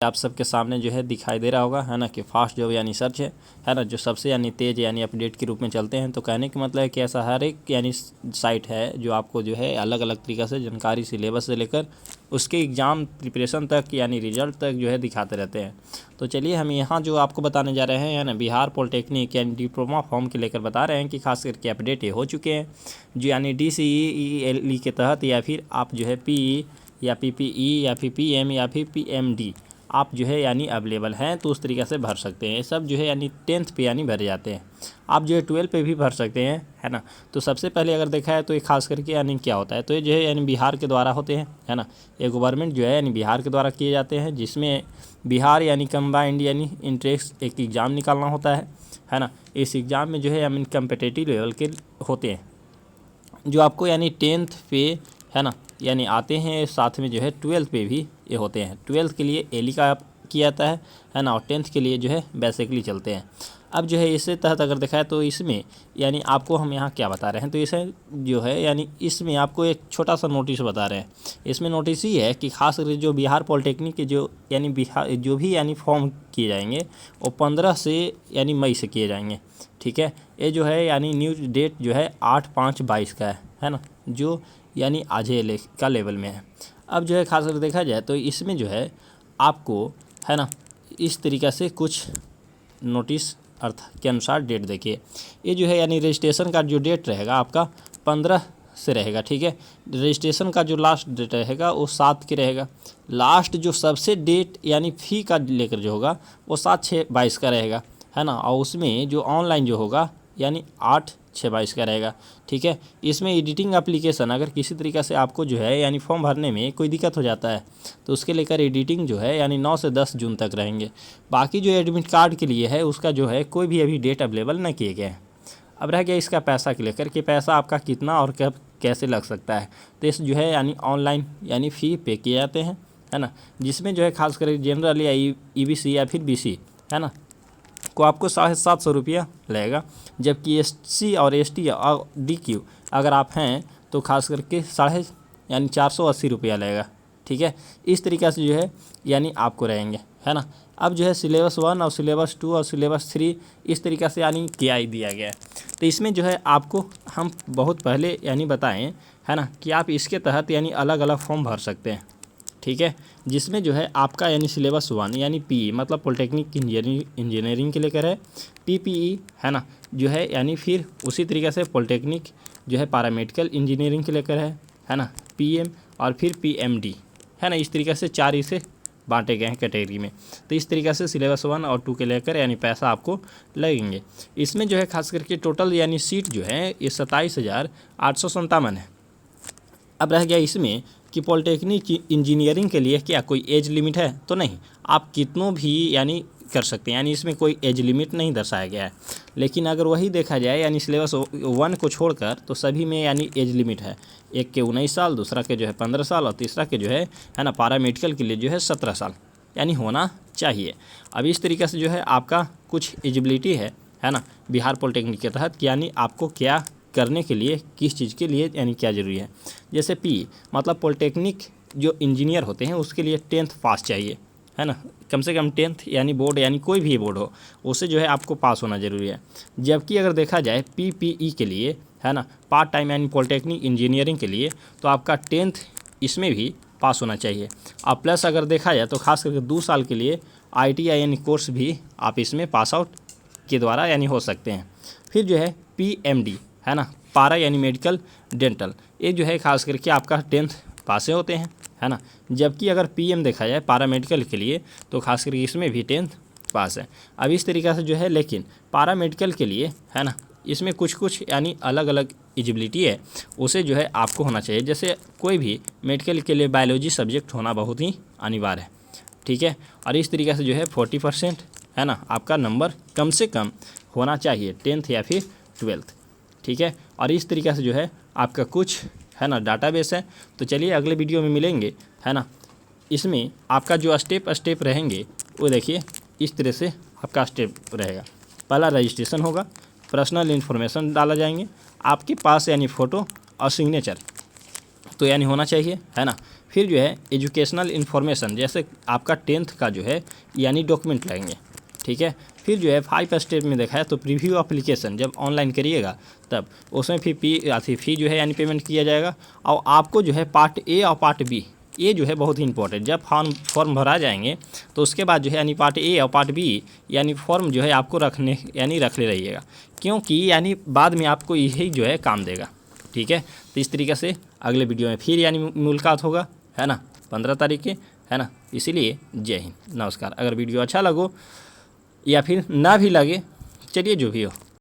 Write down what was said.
आप सबके सामने जो है दिखाई दे रहा होगा, है ना, कि फास्ट जॉब यानी सर्च है ना, जो सबसे यानी तेज़ यानी अपडेट के रूप में चलते हैं। तो कहने का मतलब है कि ऐसा हर एक यानी साइट है जो आपको जो है अलग अलग तरीक़े से जानकारी सिलेबस से लेकर उसके एग्ज़ाम प्रिपरेशन तक यानी रिजल्ट तक जो है दिखाते रहते हैं। तो चलिए हम यहाँ जो आपको बताने जा रहे हैं ना, बिहार पॉलिटेक्निक यानी डिप्लोमा फॉर्म के लेकर बता रहे हैं कि खास करके अपडेट ये हो चुके हैं जो यानी DCE के तहत, या फिर आप जो है PE या PPE या फिर PM या फिर PMD आप जो है यानी अवेलेबल हैं, तो उस तरीक़े से भर सकते हैं। ये सब जो है यानी 10th पे यानी भरे जाते हैं। आप जो है 12 पे भी भर सकते हैं, है ना। तो सबसे पहले अगर देखा है तो ये खास करके यानी क्या होता है, तो ये जो है यानी बिहार के द्वारा होते हैं, है ना। ये गवर्नमेंट जो है यानी बिहार के द्वारा किए जाते हैं, जिसमें बिहार यानी कंबाइंड यानी इंट्रेंस एक एग्ज़ाम निकालना होता है ना। इस एग्ज़ाम में जो है यानी कम्पिटिटिव लेवल के होते हैं जो आपको यानी 10th पे, है ना, यानी आते हैं। साथ में जो है 12th पे भी ये होते हैं। 12th के लिए एली का किया जाता है ना, और 10th के लिए जो है बेसिकली चलते हैं। अब जो है इससे तहत अगर देखा है तो इसमें यानी आपको हम यहाँ क्या बता रहे हैं, तो इसे जो है यानी इसमें आपको एक छोटा सा नोटिस बता रहे हैं। इसमें नोटिस ही है कि खास करके जो बिहार पॉलिटेक्निक के जो यानी बिहार जो भी यानी फॉर्म किए जाएंगे वो 15 से यानी मई से किए जाएंगे, ठीक है। ये जो है यानी न्यूज डेट जो है 8/5/22 का है ना, जो यानी आज का लेवल में है। अब जो है खास कर देखा जाए तो इसमें जो है आपको, है ना, इस तरीक़े से कुछ नोटिस अर्थ के अनुसार डेट देखिए। ये जो है यानी रजिस्ट्रेशन का जो डेट रहेगा आपका 15 से रहेगा, ठीक है। रजिस्ट्रेशन का जो लास्ट डेट रहेगा वो 7 के रहेगा। लास्ट जो सबसे डेट यानी फ़ी का लेकर जो होगा वो 7/6/22 का रहेगा, है ना। और उसमें जो ऑनलाइन जो होगा यानी 8/6/22 का रहेगा, ठीक है। इसमें एडिटिंग एप्लीकेशन अगर किसी तरीक़े से आपको जो है यानी फॉर्म भरने में कोई दिक्कत हो जाता है तो उसके लेकर एडिटिंग जो है यानी 9 से 10 जून तक रहेंगे। बाकी जो एडमिट कार्ड के लिए है उसका जो है कोई भी अभी डेट अवेलेबल न किए गए हैं। अब रह गया इसका पैसा के लेकर कि पैसा आपका कितना और कब कैसे लग सकता है। तो इस जो है यानी ऑनलाइन यानी फ़ी पे किए जाते हैं, है ना, जिसमें जो है खास कर जनरल या EBC या फिर BC, है ना, को आपको 750 रुपया लगेगा। जबकि SC और ST और DQ अगर आप हैं तो खास करके 480 रुपया लगेगा, ठीक है। इस तरीक़े से जो है यानी आपको रहेंगे, है ना। अब जो है सिलेबस 1 और सिलेबस 2 और सिलेबस 3 इस तरीक़े से यानी क्या ही दिया गया है। तो इसमें जो है आपको हम बहुत पहले यानी बताएं, है ना, कि आप इसके तहत यानी अलग अलग फॉर्म भर सकते हैं, ठीक है। जिसमें जो है आपका यानी सिलेबस 1 यानी PE मतलब पॉलिटेक्निक इंजीनियरिंग के लेकर है। PPE, है ना, जो है यानी फिर उसी तरीक़े से पॉलिटेक्निक जो है पैरामेडिकल इंजीनियरिंग के लेकर है ना। PM और फिर PMD, है ना। इस तरीक़े से 4 इसे बांटे गए हैं कैटेगरी में। तो इस तरीक़े से सिलेबस 1 और 2 के लेकर यानी पैसा आपको लगेंगे। इसमें जो है खास करके टोटल यानी सीट जो है ये 27,857 है। अब रह गया इसमें कि पॉलिटेक्निक इंजीनियरिंग के लिए क्या कोई एज लिमिट है, तो नहीं, आप कितनों भी यानी कर सकते हैं, यानी इसमें कोई एज लिमिट नहीं दर्शाया गया है। लेकिन अगर वही देखा जाए यानी सिलेबस 1 को छोड़कर तो सभी में यानी एज लिमिट है। एक के 19 साल, दूसरा के जो है 15 साल और तीसरा के जो है ना पैरामेडिकल के लिए जो है 17 साल यानी होना चाहिए। अब इस तरीक़े से जो है आपका कुछ एजिबिलिटी है ना, बिहार पॉलिटेक्निक के तहत, यानी आपको क्या करने के लिए किस चीज़ के लिए यानी क्या ज़रूरी है। जैसे PE मतलब पॉलिटेक्निक जो इंजीनियर होते हैं उसके लिए 10th पास चाहिए, है ना, कम से कम 10th यानी बोर्ड यानी कोई भी बोर्ड हो उससे जो है आपको पास होना ज़रूरी है। जबकि अगर देखा जाए PPE के लिए, है ना, पार्ट टाइम यानी पॉलिटेक्निक इंजीनियरिंग के लिए, तो आपका 10th इसमें भी पास होना चाहिए। और प्लस अगर देखा जाए तो खास करके 2 साल के लिए ITI यानी कोर्स भी आप इसमें पास आउट के द्वारा यानी हो सकते हैं। फिर जो है PMD, है ना, पारा यानी मेडिकल डेंटल, ये जो है खास करके आपका 10th पासे होते हैं, है ना। जबकि अगर PM देखा जाए पैरामेडिकल के लिए तो खास करके इसमें भी 10th पास है। अब इस तरीक़े से जो है, लेकिन पैरामेडिकल के लिए, है ना, इसमें कुछ यानी अलग अलग एलिजिबिलिटी है, उसे जो है आपको होना चाहिए। जैसे कोई भी मेडिकल के लिए बायोलॉजी सब्जेक्ट होना बहुत ही अनिवार्य है, ठीक है। और इस तरीक़े से जो है 40% है ना आपका नंबर कम से कम होना चाहिए 10th या फिर 12th, ठीक है। और इस तरीक़े से जो है आपका कुछ है ना डाटाबेस है। तो चलिए अगले वीडियो में मिलेंगे, है ना। इसमें आपका जो स्टेप रहेंगे वो देखिए इस तरह से आपका स्टेप रहेगा। पहला रजिस्ट्रेशन होगा, पर्सनल इन्फॉर्मेशन डाला जाएंगे, आपके पास यानी फ़ोटो और सिग्नेचर तो यानी होना चाहिए, है ना। फिर जो है एजुकेशनल इन्फॉर्मेशन, जैसे आपका 10th का जो है यानी डॉक्यूमेंट लगेंगे, ठीक है। फिर जो है 5 स्टेप में देखा है तो प्रीव्यू एप्लीकेशन जब ऑनलाइन करिएगा तब उसमें फ़ी जो है यानी पेमेंट किया जाएगा। और आपको जो है पार्ट ए और पार्ट बी, ये जो है बहुत ही इंपॉर्टेंट, जब फॉर्म भरा जाएंगे तो उसके बाद जो है यानी पार्ट ए और पार्ट बी यानी फॉर्म जो है आपको रख ले रहिएगा, क्योंकि यानी बाद में आपको यही जो है काम देगा, ठीक है। तो इस तरीके से अगले वीडियो में फिर यानी मुलाकात होगा, है ना, 15 तारीख के, है ना। इसीलिए जय हिंद, नमस्कार। अगर वीडियो अच्छा लगो या फिर ना भी लगे, चलिए जो भी हो